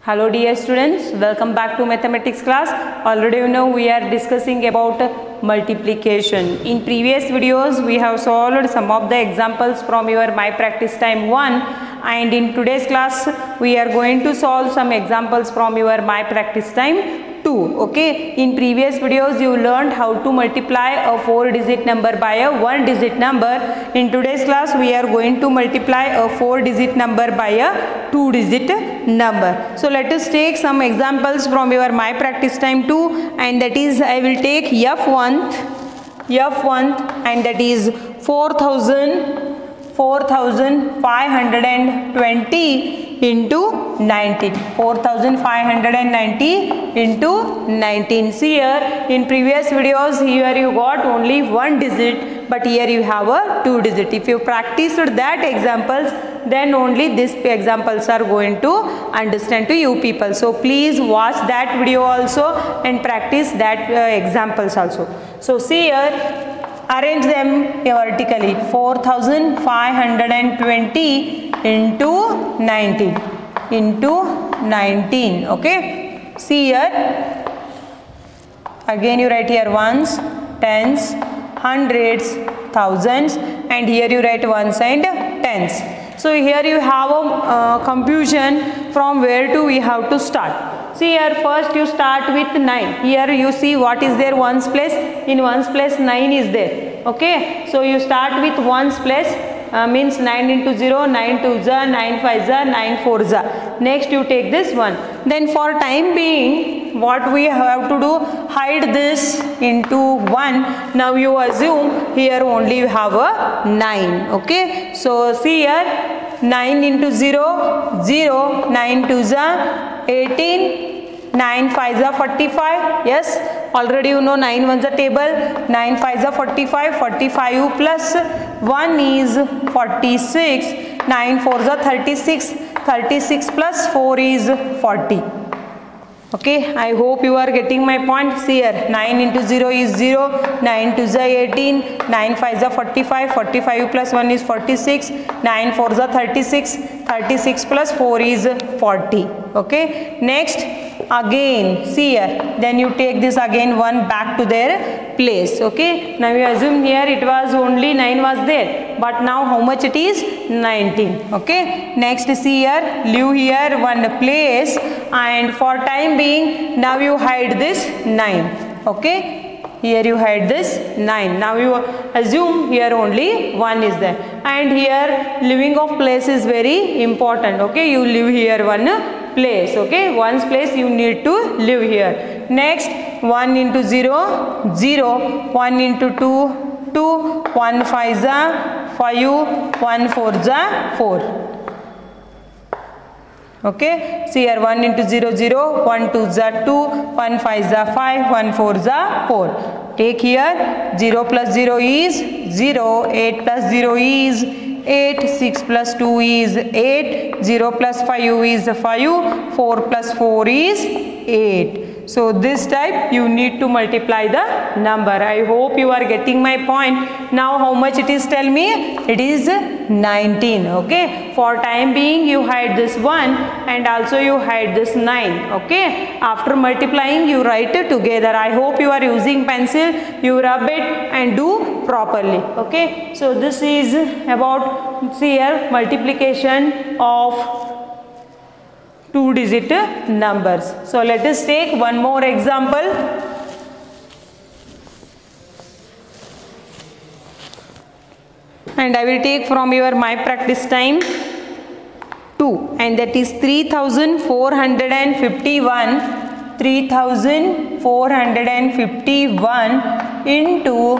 Hello dear students, welcome back to mathematics class. Already you know we are discussing about multiplication. In previous videos we have solved some of the examples from your My Practice Time 1, and in today's class we are going to solve some examples from your My Practice Time 2. Okay, in previous videos you learned how to multiply a 4-digit number by a 1-digit number. In today's class we are going to multiply a 4-digit number by a 2-digit number. So let us take some examples from your My Practice Time 2, and that is I will take F1 and that is 4,520 into 19. 4,590 into 19. See here, in previous videos here you got only 1 digit, but here you have a 2 digit. If you practiced that examples, then only these examples are going to understand to you people. So please watch that video also and practice that examples also. So see here, arrange them vertically. 4,520 into 19. Okay, see here, again you write here ones, tens, hundreds, thousands, and here you write ones and tens. So here you have a confusion from where to we have to start. See here, first you start with 9. Here you see what is there, ones place. In ones place 9 is there. Okay, so you start with ones place, means 9 into 0, 9 2 za, 9 5 za, 9 4 za. Next you take this one. Then for time being, what we have to do, hide this into 1. Now you assume here only you have a 9. Okay, so see here, 9 into 0, 0, 9 2 za, 18, 9 5 za 45. Yes, already you know 9 1 a table, 9 5 za 45, 45 plus 1 is 46, 9 4 za 36, 36 plus 4 is 40. Okay, I hope you are getting my point. See here, 9 into 0 is 0, 9 2 za 18, 9 5 za 45, 45 plus 1 is 46, 9 4 za 36, 36 plus 4 is 40. Okay, next again see here, then you take this again 1 back to their place. Okay, now you assume here it was only 9 was there, but now how much it is, 19. Okay, next see here, leave here 1 place, and for time being now you hide this 9. Okay, here you hide this 9. Now you assume here only 1 is there, and here leaving of place is very important. Okay, you leave here 1 place. Okay, one's place you need to leave here. Next, 1 into 0, 0, 1 into 2, 2, 1 5 za 5, 1 4 za 4. Okay, see here, 1 into 0, 0, 1 2 za 2, 1 5 za 5, 1 4 za 4. Take here, 0 plus 0 is 0, 8 plus 0 is 8, 6 plus 2 is 8, 0 plus 5 is 5, 4 plus 4 is 8. So this type you need to multiply the number. I hope you are getting my point. Now how much it is, tell me? It is 19. Okay, for time being you hide this 1 and also you hide this 9. Okay, after multiplying you write it together. I hope you are using pencil, you rub it and do properly. Okay, so this is about, see here, multiplication of 2-digit numbers. So let us take one more example. And I will take from your My Practice Time 2, and that is 3,451. 3,451 into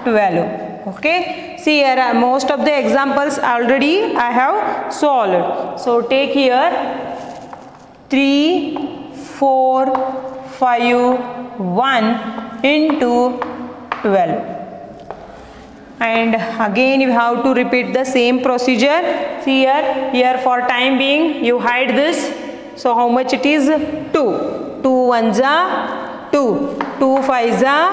12. Okay, see here, most of the examples already I have solved. So take here 3, 4, 5, 1 into 12. And again you have to repeat the same procedure. See here for time being you hide this. So how much it is? 2. 2 1 za 2, 2 5 za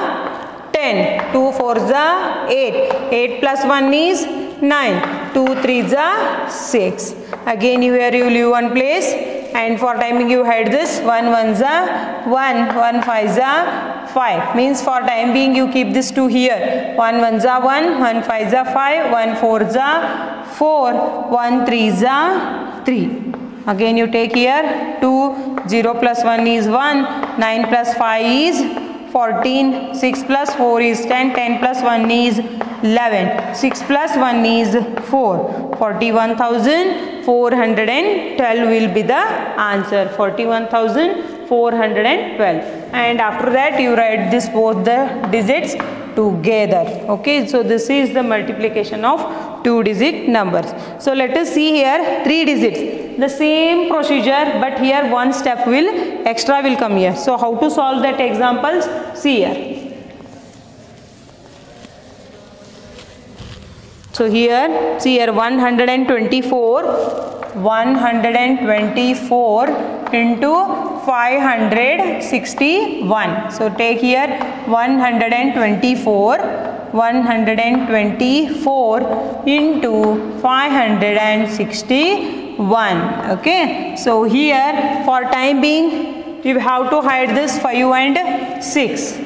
10, 2 4 za 8, 8 plus 1 is 9, 2 3 za 6. Again here you leave one place, and for timing you hide this. 1 1s are 1, 1 5s are 5, means for time being you keep this 2 here. 1 1s are 1, 1 5s are 5, 1 4s are 4, 1 3s are 3. Again you take here 2, 0 plus 1 is 1, 9 plus 5 is 14, 6 plus 4 is 10, 10 plus 1 is 11, 6 plus 1 is 4, 41,412 will be the answer. 41,412, and after that you write this both the digits together. Okay, so this is the multiplication of 2-digit numbers. So let us see here 3 digits, the same procedure, but here one step will extra will come here. So how to solve that examples? See here. So here, see here, 124 into 561. So take here 124 into 561. Okay, so here for time being you have to hide this 5 and 6,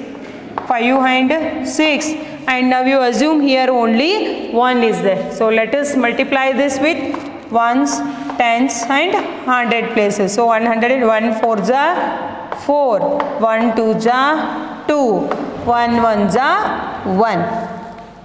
5 and 6, and now you assume here only 1 is there. So let us multiply this with ones, tens and 100 places. So 100, 1 4s are 4, 1 2s are 2, 1 1s are 1.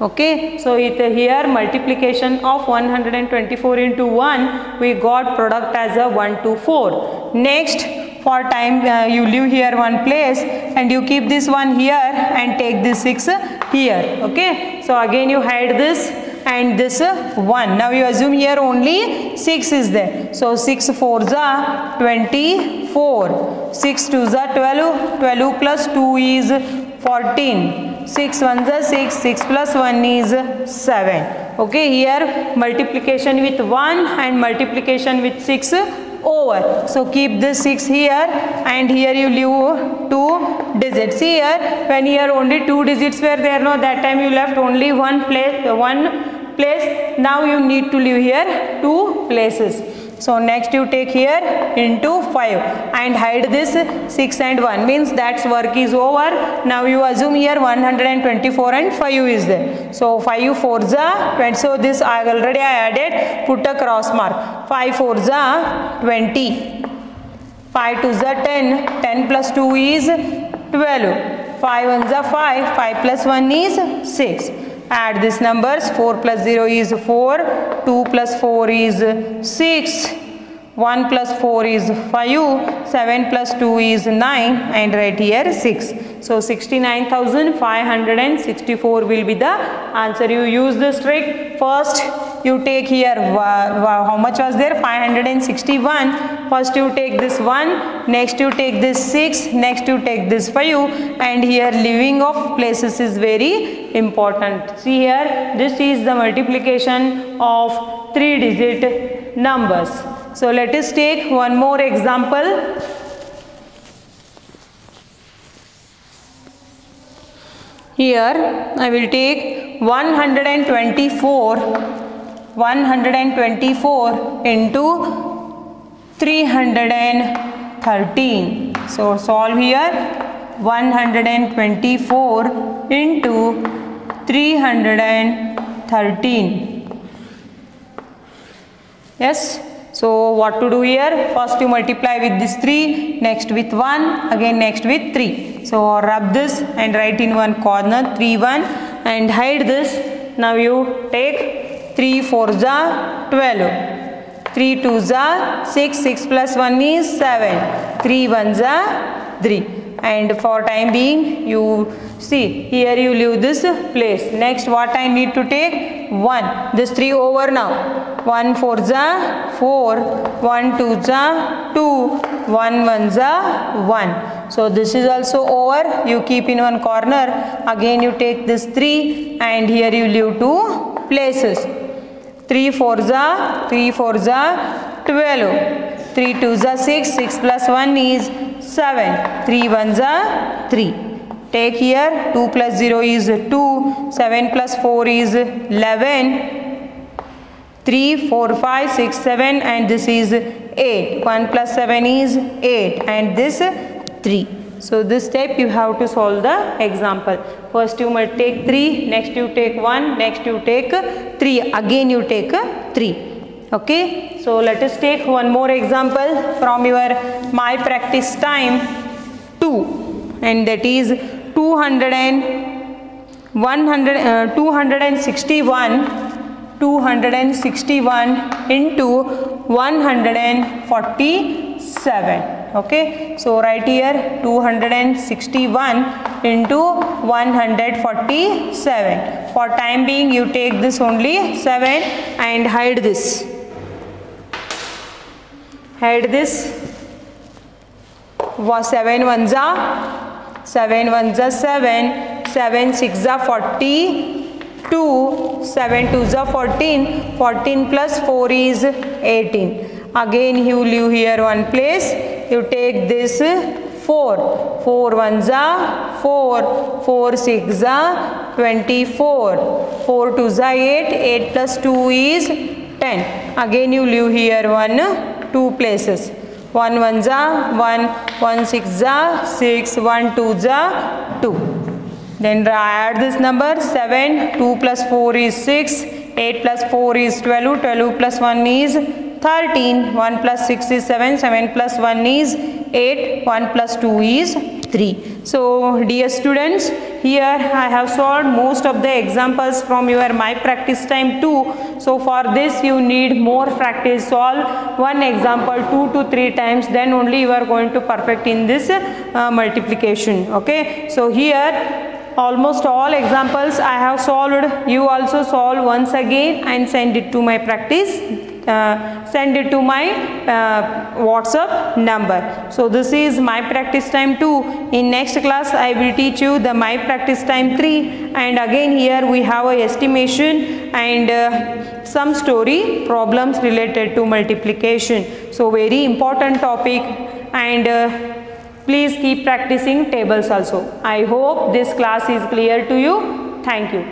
Okay, so here multiplication of 124 into 1, we got product as a 1 to 4. Next, for time you leave here one place and you keep this one here and take this 6 here. Okay, so again you hide this and this 1. Now you assume here only 6 is there. So 6 4s are 24, 6 2s are 12, 12 plus 2 is 14, 6 1s are 6, 6 plus 1 is 7. Okay, here multiplication with 1 and multiplication with 6 over. So keep this 6 here and here you leave 2 digits. Here when here only 2 digits were there, no, that time you left only one place. Now you need to leave here 2 places. So next you take here into 5 and hide this 6 and 1, means that work is over. Now you assume here 124 and 5 is there. So 5 4s are 20. So this I already added, put a cross mark. 5 4s are 20, 5 2s are 10, 10 plus 2 is 12, 5 1s are 5, 5 plus 1 is 6. Add these numbers, 4 plus 0 is 4, 2 plus 4 is 6, 1 plus 4 is 5, 7 plus 2 is 9, and right here 6. So 69,564 will be the answer. You use this trick. First you take here, how much was there? 561. First you take this 1, next you take this 6, next you take this 5, and here leaving of places is very important. See here, this is the multiplication of 3-digit numbers. So let us take one more example. Here I will take 124 into 313. So solve here, 124 into 313. Yes. So what to do here? First you multiply with this 3, next with 1, again next with 3. So rub this and write in one corner 3 1 and hide this. Now you take 3 4s are 12, 3 2s are 6, 6 plus 1 is 7, 3 1s are 3. And for time being you see here you leave this place. Next what I need to take? 1. This 3 over now. 1 4s are 4, 1 2s are 2, 1 1s are 1. So this is also over. You keep in one corner. Again you take this 3 and here you leave 2 places. 3 4s are 12, 3 2s are 6, 6 plus 1 is 7, 3 1s are 3. Take here 2 plus 0 is 2, 7 plus 4 is 11, 3, 4, 5, 6, 7 and this is 8. 1 plus 7 is 8 and this 3. So this step you have to solve the example. First you must take 3, next you take 1, next you take 3, again you take 3. Okay, so let us take one more example from your My Practice Time 2, and that is 261 into 147. Okay, so write here 261 into 147. For time being you take this only 7 and hide this. Hide this. 7 ones are 7 ones are 7, 7 6 are 42, 7 2s are 14, 14 plus 4 is 18. Again you leave here one place, you take this 4, 4 ones are 4, 4 6s are 24, 4 2s are 8, 8 plus 2 is 10. Again you leave here 2 places. 1 ones are 1, 1 6s are 6, 1 2s are 2. Then add this number 7, 2 plus 4 is 6, 8 plus 4 is 12, 12 plus 1 is 13, 1 plus 6 is 7, 7 plus 1 is 8, 1 plus 2 is 3. So dear students, here I have solved most of the examples from your My Practice Time 2. So for this you need more practice. Solve one example 2 to 3 times, then only you are going to perfect in this multiplication. Okay, so here almost all examples I have solved. You also solve once again and send it to my practice. Send it to my WhatsApp number. So this is My Practice Time 2. In next class I will teach you the My Practice Time 3, and again here we have a estimation and some story problems related to multiplication. So very important topic, and please keep practicing tables also. I hope this class is clear to you. Thank you.